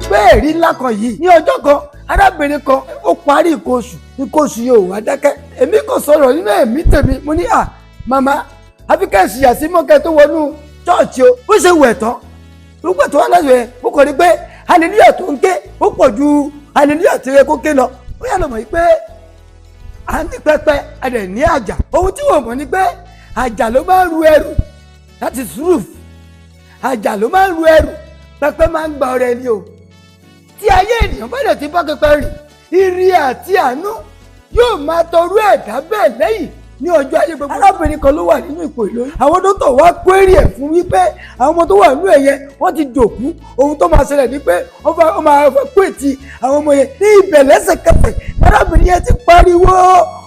gbé èrí ńlá kan yìí ní ọjọ́ kan arábìnrin kan ó parí nǹkan oṣù yóò wá dákẹ́ èmi kò sọ̀rọ̀ nínú ẹ̀mí tèmi mo ní màmá àfikẹ́sì àsímọ́kẹ́ tó wọnú chọ́ọ̀chì o ó ṣe wẹ̀ tán rúgbà tó wá lọ́sọ̀ yẹn ó kọ́ ni pé hallelujah tó ń ké ó pọ̀ ju hallelujah tó yẹ kó ké lọ ó yà lọ́mọ yìí pé à ń ní pẹpẹ a dẹ̀ ní àjà ohun tí wọ́n mọ̀ ni pé àjà ló máa ń ru ẹrù that is roof àjà ló máa ń ru ẹrù pẹpẹ máa ń gba ọrẹ ni o tí ayé ènìyàn bá dẹ̀ ti bá pẹpẹ rìn ire àti àánú yóò máa tọrú ẹ̀dá bẹ́ẹ̀ lẹ́yìn ní ọjọ́ ayé gbogbo. arábìnrin kan ló wà nínú ipò ìlóyún àwọn dókítà wá kwérì ẹ̀ fún wípé àwọn ọmọ tó wà nínú ẹ̀ yẹn wọ́n ti dòkú ohun tó máa ṣẹlẹ̀ ni pé wọ́n máa fẹ́ pé ti àwọn ọmọ yẹn ní ibẹ̀ lẹ́sẹ̀kẹsẹ̀ arábìnrin yẹn ti pariwo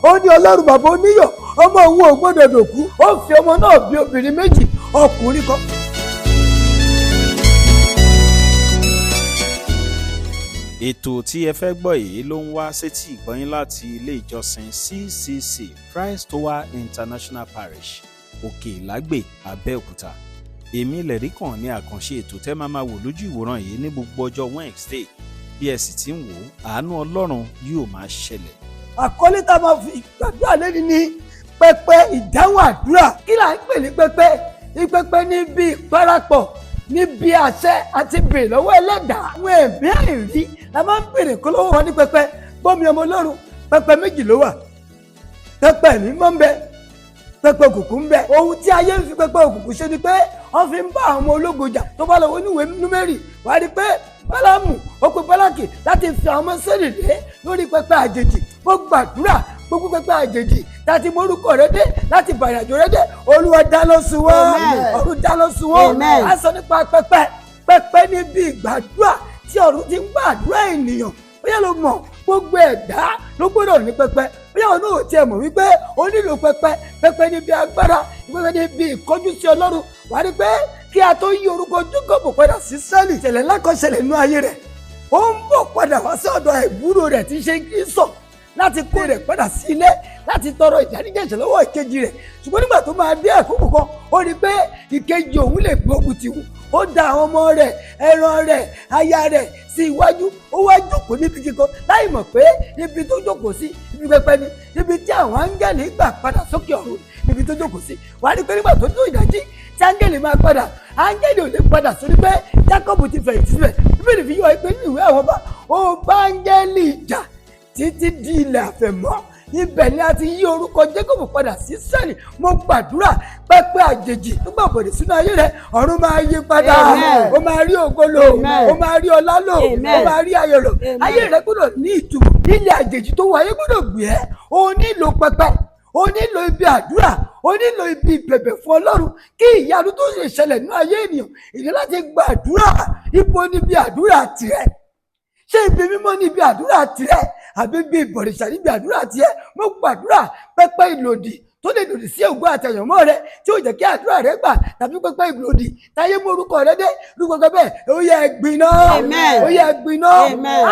ó ní ọlọ́run bàbá oníyọ̀ ọmọ òun ò gbọ́dọ̀ dòkú ó fi ọmọ náà bí obìnrin méjì ọkùnrin kan. ètò tí ẹ fẹ́ gbọ́ yìí ló ń wá sétí ìgbọ́yín láti ilé ìjọsìn CCC Christ Tower International Parish Òkè Ìlágbè Abẹ́òkúta. èmi Lerí kàn ní àkànṣe ètò tẹ́ máa wò lójú ìwòran yìí ní gbogbo ọjọ́ Wednesday bí ẹ sì ti ń wò àánú Ọlọ́run yóò máa ṣẹlẹ̀. àkọlé tá a máa fi gbàdúrà lẹ́ni ní pẹpẹ ìdáhùn àdúrà kí là ń pè ní pẹpẹ ìpẹpẹ níbi ìparapọ̀ níbi àṣẹ àti bèrè lọ́wọ́ ẹlẹ́dàá àwọn ẹ̀mí àìrí la máa ń bèrè kó lọ́wọ́ wọn ní pẹpẹ gbọ́mi ọmọ Ọlọ́run pẹpẹ méjì ló wà pẹpẹ mímọ́ ń bẹ pẹpẹ òkùnkùn ń bẹ ohun tí ayé ń fi pẹpẹ òkùnkùn ṣe ni pé wọ́n fi ń bá àwọn ọmọ ológun jà tó bá lọ wọ níwèé Númérì wàá rí pé Bálámù ó pe Bálákì láti fi àwọn ọmọ Ísírẹ́lì lé lórí pẹpẹ àjèjì mo gbàdúrà gbogbo pẹpẹ àjèjì láti mórúkọ rẹ dé láti bàrìnàjò rẹ dé Olúwa dáná sun wọ́n ọ̀run dáná sun wọ́n á sọ nípa pẹpẹ níbi ìgbàdúrà tí ọ̀run ti ń gbàdúrà ènìyàn bóyá ló mọ̀ gbogbo ẹ̀dá ló gbọ́dọ̀ ní pẹpẹ bóyá ọ̀nà ò tiẹ̀ mọ̀ wípé ó nílò pẹpẹ níbi agbára pẹpẹ níbi ìkọjú sí Ọlọ́run wà ní pé kí a tó yí orúkọ Jákọ́bù padà sí Ísírẹ́lì ìṣẹ̀lẹ̀ ńlá kan ṣẹlẹ̀ nínú ayé rẹ̀ ó ń bọ̀ padà wá sí ọ̀dọ̀ àbúrò rẹ̀ tí ń ṣe Ísọ̀ láti kó rẹ̀ padà sí ilé láti tọrọ ìdáríjì lọ́wọ́ ìkejì rẹ̀ ṣùgbọ́n nígbà tó máa dé àkókò kan ó rí pé ìkejì òun lè gbógun ti wù ó da àwọn ọmọ rẹ̀ ẹran rẹ̀ aya rẹ̀ sí iwájú ó wá jókòó níbi kíkan láì mọ̀ pé ibi tó jókòó sí ibi pẹpẹ ni ibi tí àwọn áńgẹ́lì gbà padà sókè ọ̀run ibi tó jókòó sí wàá rí pé nígbà tó tó ìdájí tí áńgẹ́lì máa padà áńgẹ́lì ò lè padà sórí pé Jákọ́bù ti fẹ̀yìntì síbẹ̀ bíbélì fi yọ pé nínú ìwé àwọn ọba ó bá áńgẹ́lì jà títí di ilẹ̀ àfẹ̀mọ́ ibẹ̀ ni a ti yí orúkọ Jákọ́bù padà sí Ísírẹ́lì mo gbàdúrà pẹpẹ àjèjì tó gbà bọ̀dẹ̀ sínú ayé rẹ ọ̀run máa yí padà ó máa rí ògo lò ó máa rí ọlá lò ó máa rí ayọ̀ lò ayé rẹ gbọ́dọ̀ ní ìtumọ̀ nílẹ̀ àjèjì tó wáyé gbọ́dọ̀ gbé ẹ́ o nílò pẹpẹ o nílò ibi àdúrà o nílò ibi ìbẹ̀bẹ̀ fún Ọlọ́run kí ìyanu tó ṣe ṣẹlẹ̀ nínú ayé ènìyàn ìdí láti gbàdúrà ibo níbi àdúrà tirẹ̀ ṣé ibi mímọ́ níbi àdúrà tirẹ̀ àbí bí ìbọ̀rìṣà níbi àdúrà tiẹ̀ mo gbàdúrà pẹpẹ ìlòdì tó lè lòdì sí ògo àtẹ̀yànmọ́ rẹ tí ó jẹ́ kí àdúrà rẹ gbà tàbí pẹpẹ ìlòdì táyé mú orúkọ rẹ dé lórúkọ bẹ́ẹ̀ ó yẹ gbiná ó yẹ gbiná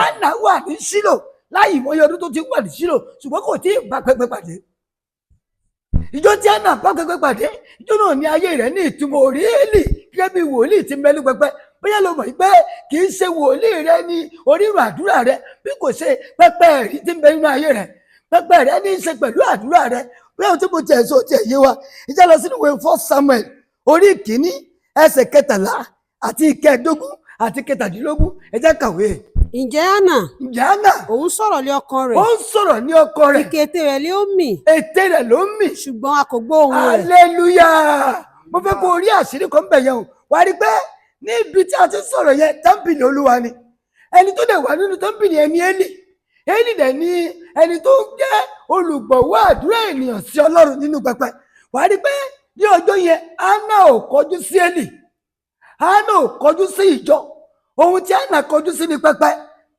Hánà wà ní Ṣílò láì ìmọ̀ye ọdún tó ti wà ní Ṣílò ṣùgbọ́n kò tí ì bá pẹpẹ pàdé ìjọ tí Hánà bá pẹpẹ pàdé ìjọ náà ní ayé rẹ ní ìtumọ̀ òrìélì gẹ́gẹ́ bí wòlíì ti mẹ́lú pẹpẹ bóyá ló mọ̀ pé kì í ṣe wòlíì rẹ ní orírun àdúrà rẹ bí kò ṣe pẹpẹ ẹ̀rí tí ń bẹ nínú ayé rẹ pẹpẹ rẹ ní í ṣe pẹ̀lú àdúrà rẹ bóyá tí mo tiẹ̀ sọ tiẹ̀ yé wa ìjà lọ sínú ìwé 1 Samuel orí ìkíní ẹsẹ̀ 13 àti 15 àti 17 ẹ jẹ́ kàwé. Ǹjẹ́ Hánà òun sọ̀rọ̀ lé ọkàn rẹ̀. ó ń sọ̀rọ̀ ní ọkàn rẹ̀. Kìkì ètè rẹ̀ lé ó mì. ètè rẹ̀ ló ń mì. ṣùgbọ́n a kò gbọ́ ohùn rẹ̀. hallelujah mo fẹ́ kó o rí àṣírí kan bẹ̀ yẹn o wá rí pé níbi tí a ti sọ̀rọ̀ yẹn tẹ́ḿpìlì Olúwa ni ẹni tó dẹ̀ wà nínú tẹ́ḿpìlì ẹni Élì dẹ̀ ni ẹni tó ń jẹ́ olùgbọ̀wọ́ àdúrà ènìyàn sí Ọlọ́run nínú pẹpẹ wá rí pé ní ọjọ́ yẹn Hánà ò kọjú sí Élì Hánà ò kọjú sí ìjọ ohun tí Hánà kọjú sí ni pẹpẹ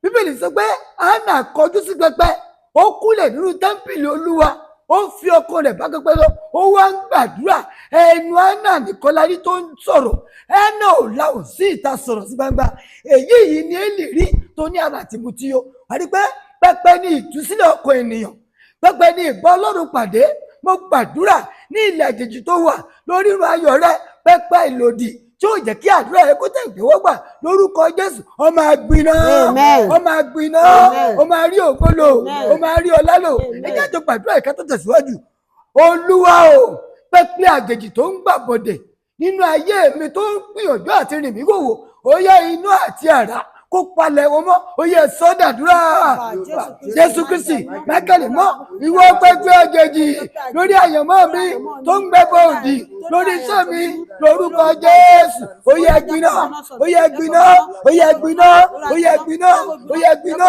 Bíbélì sọ pé Hánà kọjú sí pẹpẹ ó kúnlẹ̀ nínú tẹ́ḿpìlì Olúwa ó fi ọkàn rẹ̀ bá pẹpẹ lọ ó wá ń gbàdúrà ẹnu Hánà nìkan la rí tó ń sọ̀rọ̀ Hánà ò lahùn sí ìta sọ̀rọ̀ sí gbangba èyí yìí ni Élì rí tó ní Hánà tí mo ti yọ wá rí pé pẹpẹ ní ìtúsílẹ̀ ọkàn ènìyàn pẹpẹ ní ìbá Ọlọ́run pàdé mo gbàdúrà ní ilẹ̀ àjèjì tó wà lórí irun ayọ̀ rẹ pẹpẹ ìlòdì tí ó jẹ́ kí àdúrà rẹ kó tẹ̀ ìtẹ́wọ́gbà lórúkọ Jésù ó máa gbiná ó máa gbiná ó máa rí ògbólò ó máa rí ọlálò. ẹ jẹ́ àjọ gbàdúrà ìka tó tẹ̀síwájú. Olúwa o, pẹpẹ àjèjì tó ń gbàbọ̀dẹ̀ nínú ayé mi tó ń gbìyànjú àti rìn mí wòwò, ó yá iná àti àrá kó palẹ̀ wọn mọ́, ó yẹ sọ́dàdúrà. Jésù Kristi mákàlì mọ́ ìwọ pẹpẹ àjèjì lórí àyànmọ́ mi tó ń gbẹ́bọ òdì lórí iṣẹ́ mi lórúkọ Jésù, ó yẹ gbiná ó yẹ gbiná ó yẹ gbiná ó yẹ gbiná ó yẹ gbiná.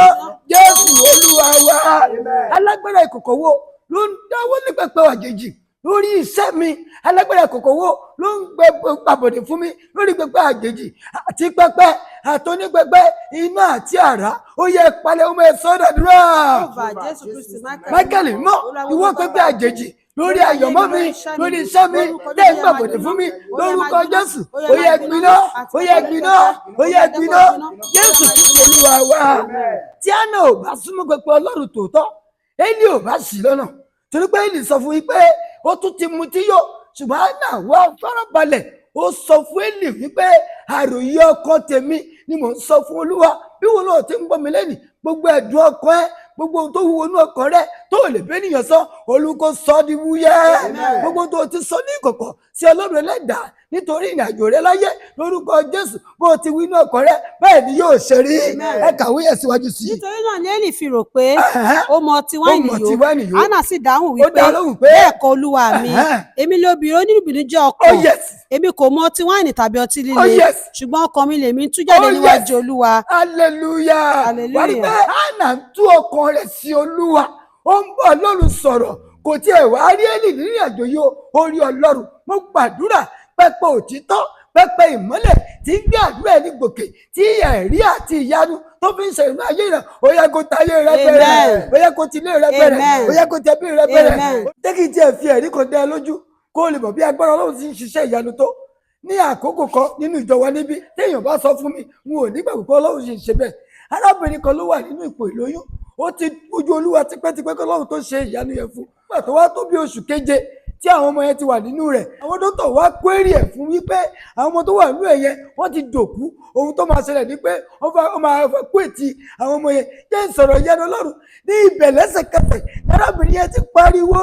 Jésù Olúwa wa. Alágbára ìkòkò wo ló ń dáwọ́ ní pẹpẹ àjèjì lórí iṣẹ́ mi? Alágbára ìkòkò wo ló ń gbé pàbọ̀dé fún mi lórí pẹpẹ àjèjì àti pẹpẹ àtọ́nípẹpẹ iná àti àrá? Ó yẹ palẹ̀ ọmọ ẹ̀ sọ́dàdúrà. Máíkẹ́lì mọ́ ìwọ pẹpẹ àjèjì lórí àyànmọ́ mi lórí iṣẹ́ mi tẹ́ ń gbàbọ̀dé fún mi lórúkọ Jésù, ó yẹ gbiná ó yẹ gbiná ó yẹ gbiná. Jésù Kristi Olúwa wa. Tí Áánà ò bá súnmọ́ pẹpẹ Ọlọ́run tòótọ́, Élì ò bá ṣì lọ́nà, torí pé Élì sọ fún yín pé ó tún ti mutí yó, ṣùgbọ́n Áánà wá farabalẹ̀ ó sọ fún Élì wípé àròyé ọkàn tèmi ni mò ń sọ fún Olúwa. Bí wọn náà ti ń gbọ́ mi lẹ́nìí, gbogbo ẹ̀dùn ọkàn ẹ, gbogbo ohun tó wúwo inú ọkàn rẹ tó lè bẹ́ ènìyàn sọ, Olúwa sọ di wúyẹ́. Gbogbo tó ti sọ ní ìkọ̀kọ̀ sí Ọlọ́run Ẹlẹ́dàá nítorí ìrìnàjò rẹ láyé lórúkọ Jésù, bó o ti wí inú ọkàn rẹ bẹ́ẹ̀ ni yóò ṣe rí. Ẹ kàwé yẹn síwájú sí i. Nítorí náà ni Élì fi rò pé ó mọ ọtí wáìnì yó. Áánà sì dáhùn wípé bẹ́ẹ̀ kọ́ Olúwa mi, èmi lóbìnrin onírúbìnrin jẹ́ ọkàn, èmi kò mọ ọtí wáìnì tàbí ọtí líle, ṣùgbọ́n ọkàn mi lèmi tú jáde níwájú Olúwa. Hallelujah. Wà ní pé Áánà ń tú ọkàn rẹ̀ sí Olúwa, ó ń bọ̀ Ọlọ́run sọ̀rọ̀, kò tiẹ̀ wá rí Élì nínú ìrìnàjò yìí ó rí Ọlọ́run. Mo gbàdúrà pẹpẹ òtítọ́, pẹpẹ ìmọ́lẹ̀ tí ń gbé àdúrà ẹni gòkè, tí ẹ̀rí àti ìyanu tó fi ń ṣe ìrìn ayé rẹ̀, ó yẹ kó tayé rẹ bẹ̀rẹ̀, ó yẹ kó tilé rẹ bẹ̀rẹ̀, ó yẹ kó tẹbí rẹ bẹ̀rẹ̀. Tẹ́kì tí ẹ fi ẹ̀rí kan dá ẹ lójú kó lè mọ̀ bí agbára Ọlọ́run ti ń ṣiṣẹ́ ìyanu tó. Ní àkókò kan nínú ìjọ wa níbí, téèyàn bá sọ fún mi, n ò nígbàgbọ́ pé Ọlọ́run ṣe ń ṣe bẹ́ẹ̀. Arábìnrin kan ló wà nínú ipò ìlóyún, ó ti ojú Olúwa tipẹ́tipẹ́ kí Ọlọ́run tó ṣe ìyanu yẹn fún. Nígbà tó wá tó bí oṣù keje tí àwọn ọmọ yẹn ti wà nínú rẹ̀, àwọn dókítà wá query ẹ̀ fún wípé àwọn ọmọ tó wà nínú ẹ̀ yẹn wọ́n ti dòkú. Ohun tó máa ṣẹlẹ̀ ni pé ó máa fẹ́ kú ètí àwọn ọmọ yẹn. Jẹ́ ìsọ̀rọ̀ ìyanu Ọlọ́run ní ibẹ̀ lẹ́sẹ̀kẹsẹ̀. Arábìnrin yẹn ti pariwo,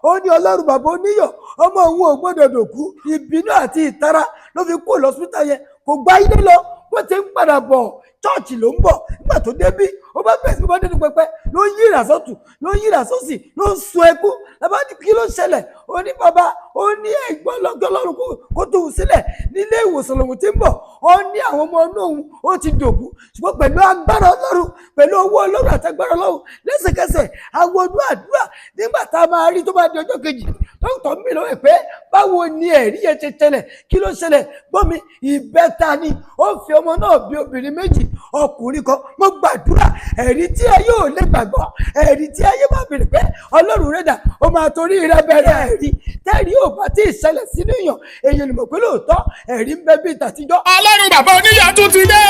ó ní Ọlọ́run bàbá oníyọ̀, ọmọ òun ò gbọ́dọ̀ dòkú. Ìbínú àti ìtara ló fi kú lọ́sítà yẹn, kò gbá ilé lọ, bó ti ń padà bọ̀ chọ́ọ̀chì ló ń bọ̀. Nígbà tó débí, ó bá bẹ̀rẹ̀ sí bá dénú pẹpẹ, ló ń yíra sọ́tù ló ń yíra sósì, ló ń sun ẹkún. Bàbá ní kí ló ṣẹlẹ̀? Ó ní bàbá, ó ní ẹ̀gbọ́n lọ́gọ́ Ọlọ́run kó tó wù sílẹ̀ nílé ìwòsàn lòun ti ń bọ̀. Ó ní àwọn ọmọ inú òun ó ti dòkú, ṣùgbọ́n pẹ̀lú agbára Ọlọ́run, pẹ̀lú owó Ọlọ́run àti agbára Ọlọ́run, lẹ́sẹ̀kẹsẹ̀ àwọn ọdún àdúrà. Nígbà tá a máa rí tó bá di ọjọ́ kejì, dókítà mi lọ́wọ́ pé báwo ni ẹ̀rí yẹn ṣe ṣẹlẹ̀, kí ló ṣẹlẹ̀? Gbọ́ mi, ìbẹ́ta ni ó fi ọmọ náà bí obìnrin méjì, ọkùnrin kan. Mo gbàdúrà ẹ̀rí tí ẹ yóò lè gbàgbọ́, ẹ̀rí tí ẹ yóò máa bèrè pé Ọlọ́run rẹ̀ dà, ó máa torí rẹ̀ bẹ̀rẹ̀ ẹ̀rí. Tẹ́rí ò bá tí ì ṣẹlẹ̀ sínú èèyàn, èèyàn ni mọ̀ pé lóòótọ́ ẹ̀rí ń bẹ bí ìtàtijọ́. Ọlọ́run bàbá oníyà tún ti dé.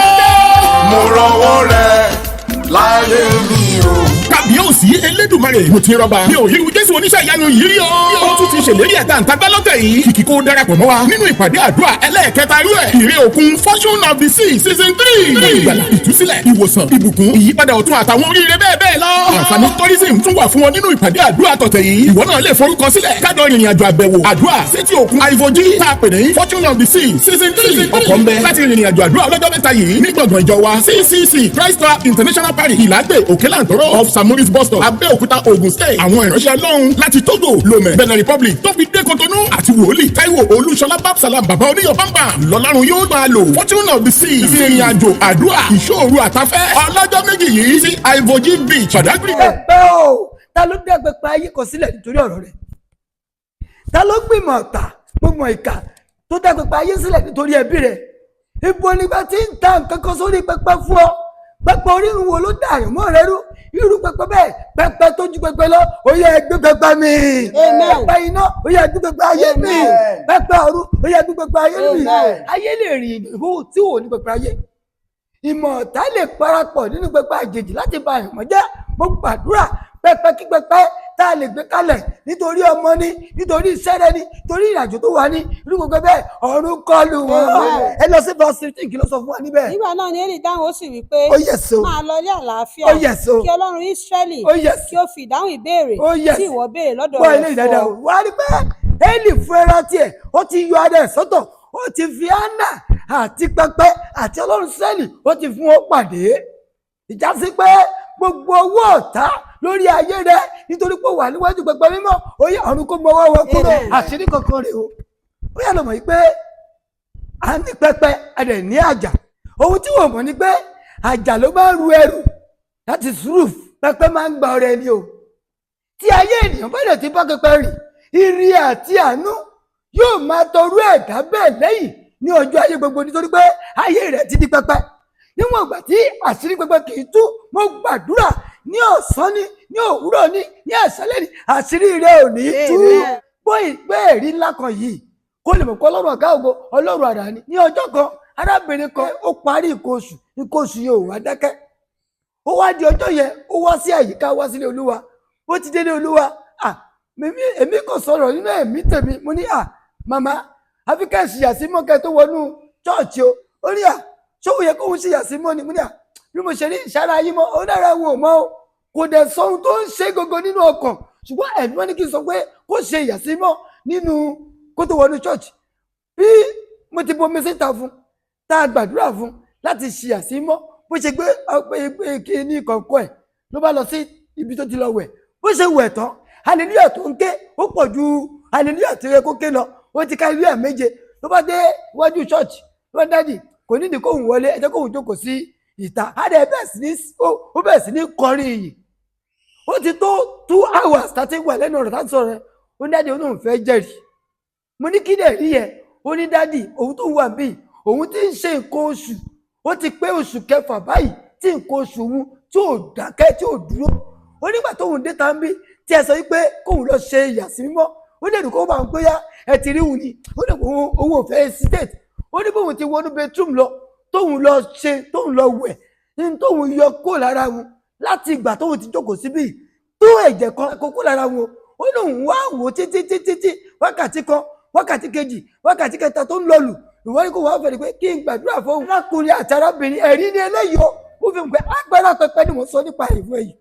Mo rọwọ́ rẹ̀ láyé mi o. Kábíyèsí Elédùmarè, mo ti rọba. Mi ò rí Jésù oníṣẹ́ ìyanu yìí rí o. Ó tún ti ṣèlérí ẹ̀dá ǹtagbá lọ́tẹ̀ yìí. Kìkì kó darapọ̀ mọ́ wa nínú ìpàdé àdúrà ẹlẹ́ẹ̀kẹta irú ẹ̀. Ìrè òkun Fortune of the Sea season 3. Ìgbàlà, ìtúsílẹ̀, ìwòsàn, ìbùkún, ìyípadà ọ̀tun àtàwọn oríire bẹ́ẹ̀ bẹ́ẹ̀ lọ. Àǹfààní tourism tún wà fún wọn nínú ìpàdé àdúrà tọ̀tẹ̀ yìí. Ìwọ náà lè forúkọ sílẹ̀ kájọ ìrìn àjò àbẹ̀wò àdúrà sétí òkun Ivoji tá a pè ní Fortune of the Sea season 3. Ọkọ̀ ń bẹ láti ìrìn àjò àdúrà ọlọ́jọ́ mẹ́ta yìí ní gbọ̀ngàn ìjọ wa CCC Christ International Parish Ìlàgbé Òkèlàntọ́rọ́ of Samuris bus stop Abẹ́òkúta Ògùn State. Àwọn ìránṣẹ́ Ọlọ́run láti Togo, Lomé, Benin Republic tó fi dé Kotonu àti wòlíì Táíwò Olúṣọlá Babsalam bàbá oníyọ̀ bámbà lọ́lọ́run yóò máa lò. Fortune of the Sea ìrìn àjò àdúrà ìṣòro àtafẹ́ ọlọ́jọ́ méjì yìí sí Ivoji Beach Badagry. Ẹgbẹ́ o, ta ló dé pẹpẹ ayé kan sílẹ̀ nítorí ọ̀rọ̀ rẹ̀? Ta ló gbìmọ̀ ọ̀tá gbogbo ìkà tó dé pẹpẹ ayé sílẹ̀ nítorí ẹbí rẹ̀? Ibo nígbà tí ń ta nǹkan kan sórí pẹpẹ fún ọ? Pẹpẹ orírun wo ló dà àyànmọ́ rẹ rú? Irú pẹpẹ bẹ́ẹ̀, pẹpẹ tó ju pẹpẹ lọ, ó yẹ ẹgbẹ́ pẹpẹ mi. Pẹpẹ iná, ó yẹ ẹgbẹ́ pẹpẹ ayé mi. Pẹpẹ ọ̀run, ó yẹ ẹgbẹ́ pẹpẹ ayé mi. Ayé lè rìn ìhó tí ò ní pẹpẹ ayé. Ìmọ̀ ọ̀tá lè parapọ̀ nínú pẹpẹ àjèjì láti ba àyànmọ́ jẹ́. Mo gbàdúrà pẹpẹ kí pẹpẹ tá a lè gbé kalẹ̀ nítorí ọmọ ni nítorí iṣẹ́ rẹ ni nítorí ìrìnàjò tó wà ní irú gbogbo bẹ́ẹ̀ ọ̀run kọlù wọn. ẹ lọ sí verse 15 kí ló sọ fún wa níbẹ̀. nígbà náà ni Élì dáhùn ó sì wí pé máa lọ ilé àlàáfíà kí Ọlọ́run Ísírẹ́lì kí ó fi ìdáhùn ìbéèrè tí ìwọ béèrè lọ́dọ̀ rẹ̀ fún ọ. wà á rí pé Élì fún ẹran tiẹ̀ ó ti yọ ara ẹ̀ sọ́tọ̀ ó ti fi Hánà àti pẹpẹ àti Ọlọ́run Ísírẹ́lì ó ti fún wọn pàdé. ìjà sí pé gbogbo owó ọ̀tá lórí ayé rẹ nítorí pé wà níwájú pẹpẹ mímọ́ ó yẹ ọ̀run kó mọ ọwọ́ wọn kúrò àṣírí kankan rè o. ó yà lọ́mọ yìí pé a ní pẹpẹ a dẹ̀ ní àjà. ohun tí wọ́n mọ̀ ni pé àjà ló máa ń ru ẹrù láti roof pẹpẹ máa ń gba ọrẹ ni o. tí ayé ènìyàn bá dẹ̀ ti bá pẹpẹ rìn ire àti àánú yóò máa tọrú ẹ̀dá bẹ́ẹ̀ lẹ́yìn ní ọjọ́ ayé gbogbo nítorí pé ayé rẹ̀ ti di pẹpẹ. níwọ̀n ìgbà tí àṣírí pẹpẹ kì í tú mo gbàdúrà ní ọ̀sán ní òwúrọ̀ ní àṣálẹ́ ní àṣírí rẹ̀ ò ní tú. bó ìgbé ẹ̀rí ńlá kan yìí kó lè mọ̀ pé Ọlọ́run ọ̀gá ògo Ọlọ́run àrà ni. ní ọjọ́ kan arábìnrin kan ó parí nǹkan oṣù yẹn ò wá dákẹ́. ó wá di ọjọ́ yẹn ó wá sí àyíká wá sílé Olúwa. bó ti délé Olúwa èmi kò sọ̀rọ̀ nínú ẹ̀mí tèmi mo ní màmá àfikẹ́ ìṣìyàsímọ́ tó wọnú chọ́ọ̀chì o. ó ní ṣóhun yẹ kóhun ṣìyàsímọ́ ni mo ní bí mo ṣe rí ìṣára yìí mọ́ ó dára wọn ò mọ́ o kò dẹ̀ sọ ohun tó ń ṣe gógó nínú ọkàn ṣùgbọ́n ẹ̀mí wọn ní kí n sọ pé kó ṣe ìyàsímọ́ nínú kó tó wọnú chọ́ọ̀chì. bí mo ti bomi síta fún tá a gbàdúrà fún láti ṣìyàsímọ́ bó ṣe gbé kí ní kọ̀ọ̀kan ẹ̀ ló bá lọ sí ibi tó ti lọ wẹ̀ bó ṣe wẹ̀ tán hallelujah tó ń ké ó pọ̀ ju hallelujah tó yẹ kó ké lọ ó ti ká hallelujah méje ló bá dé iwájú chọ́ọ̀chì ló bá dádì kò nídìí kóhùn wọlé ẹ jẹ́ kóhùn jókòó sí ìta adé ó bẹ̀rẹ̀ sí ní kọrin ìyìn. ó ti tó 2 hours tàti wà lẹ́nu ọ̀rọ̀ láti sọ̀rọ̀ ẹ̀ ó ní dádì òun fẹ́ jẹ́rìí. mo ní kí dẹ̀ rí yẹ ó ní dádì òun tó wà bíi òun ti ń ṣe nǹkan oṣù ó ti pé oṣù kẹfà báyìí tí nǹkan oṣù òun tí ò dákẹ́ tí ò dúró. ó nígbà tóun dé tán bí tí ẹ sọ wípé kóun lọ ṣe ìyàsímímọ́ ó lè dùn kó bá ń péyà ẹ ti rí wù ní ó lè òun ò fẹ́ hesitate. ó ní bóun ti wọnú bedroom lọ tóun lọ wẹ̀ ní tóun yọ kó lára wọn láti ìgbà tóun ti jókòó síbí tó ẹ̀jẹ̀ kan kókó lára wọn. ó ní òun wá wò títí wákàtí kan wákàtí kejì wákàtí kẹta tó ń lọlù ìwọ ní kó wá fẹ́ pé kí n gbàdúrà fún arákùnrin àti arábìnrin ẹ̀rí ní eléyìí ó fi hàn pé agbára pẹpẹ ni mo sọ nípa ìwé yìí.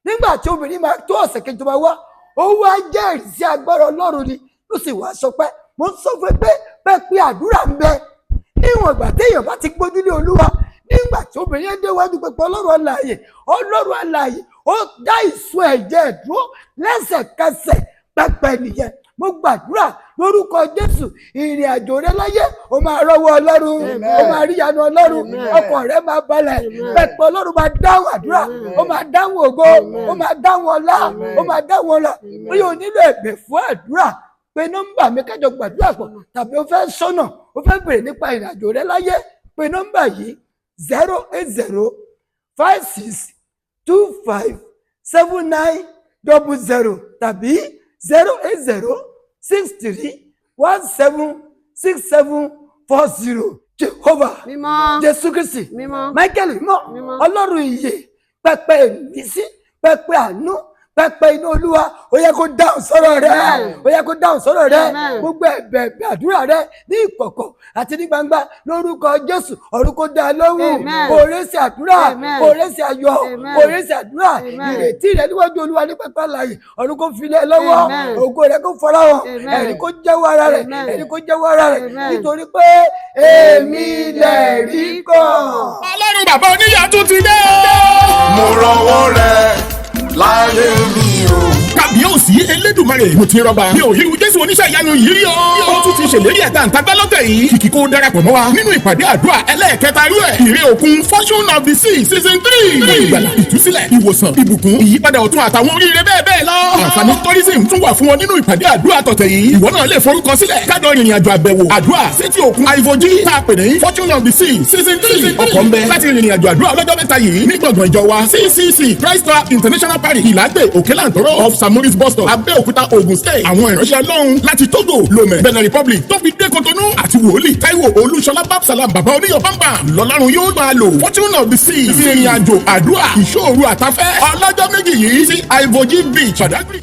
nígbà tí obìnrin máa tó ọ̀sẹ̀ kejì máa wá ó wá jẹ́rìí sí agbára Ọlọ́run ni ló sì wá sọ pé mo sọ fún pé pẹpẹ àdúrà ń bẹ níwọ̀n ìgbà téèyàn bá ti gbójúlé Olúwa. nígbà tí obìnrin yẹn déwájú pẹpẹ Ọlọ́run alààyè ó dá ìsun ẹ̀jẹ̀ dúró lẹ́sẹ̀kẹsẹ̀ pẹpẹ nìyẹn. mo gbàdúrà lórúkọ Jésù ìrìn àjò rẹ láyé ó máa rọ́wọ́ Ọlọ́run ó máa rí ìyanu Ọlọ́run ọkàn rẹ máa balẹ̀ pẹpẹ Ọlọ́run máa dáhùn àdúrà ó máa dáhùn ògo ó máa dáhùn ọlá ó máa dáhùn ọlá. ó yóò nílò ẹ̀bẹ̀ fún àdúrà pé nọ́mbà mi kájọ gbàdúrà pọ̀ tàbí ó fẹ́ sọ́nà ó fẹ́ bèrè nípa ìrìn àjò rẹ láyé pé nọ́mbà yìí 08056257900 tàbí 08063176740. Jehovah Jésù Kristi Michael mímọ́ Ọlọ́run ìyè pẹpẹ ìmísí pẹpẹ àánú pẹpẹ inú Olúwa ó yẹ kó dáhùn sọ̀rọ̀ rẹ ó yẹ kó dáhùn sọ̀rọ̀ rẹ gbogbo ẹ̀bẹ̀ àdúrà rẹ ní ìkọ̀kọ̀ àti ní gbangba lórúkọ Jésù ọ̀run kó dá lóhùn kó rẹ́sì àdúrà kó rẹ́sì ayọ̀ kó rẹ́sì àdúrà ìrètí rẹ níwájú Olúwa ní pẹpẹ àlàyé ọ̀run kó filẹ̀ lọ́wọ́ ògo rẹ kó farahàn ẹ̀rí kó jẹ́wọ́ ara rẹ ẹ̀rí kó jẹ́wọ́ ara rẹ nítorí pé èmi lẹ̀rí kan. Ọlọ́run bàbá oníyà tún ti dé. mo rọwọ́ rẹ̀ láyé mi o. Kábíyèsí Elédùmarè mo ti rọba mi ò rí Jésù oníṣẹ́ ìyanu yìí rí o. ó tún ti ṣèlérí ẹ̀dá ntàgbà lọ́tẹ̀ yìí kìkì kó darapọ̀ mọ́ wa nínú ìpàdé àdúrà ẹlẹ́ẹ̀kẹta irú ẹ̀ ìrè òkun Fortune of the Sea season 3. ìgbàlà ìtúsílẹ̀ ìwòsàn ìbùkún ìyípadà ọ̀tun àtàwọn oríire bẹ́ẹ̀ lọ. àǹfààní tourism tún wà fún wọn nínú ìpàdé àdúrà tọ̀tẹ̀ yìí. ìwọ náà lè forúkọ sílẹ̀ kájọ ìrìn àjò àbẹ̀wò àdúrà sétí òkun àìfojì tá a pè ní Fortune of the Sea season 3. ọkọ̀ ń bẹ láti ìrìn àjò àdúrà ọlọ́jọ́ mẹ́ta yìí ní gbọ̀ngàn ìjọ wa CCC Christ International Parish Ìlàgbé Òkèlàntòrò of Samuris bus stop Abẹ́òkúta Ògùn State. àwọn ìránṣẹ́ Ọlọ́run láti Togo Lomé Benin Republic tó fi dé Cotonou àti wòlíì Táíwò Olúṣọlá Babsalam bàbá oníyọ̀ bámbà lọ́lọ́run yóò máa lò Fortune of the Sea ìrìn àjò àdúrà ìṣòro àtafẹ́ ọlọ́jọ́ méjì yìí sí Ivory Beach Badagry.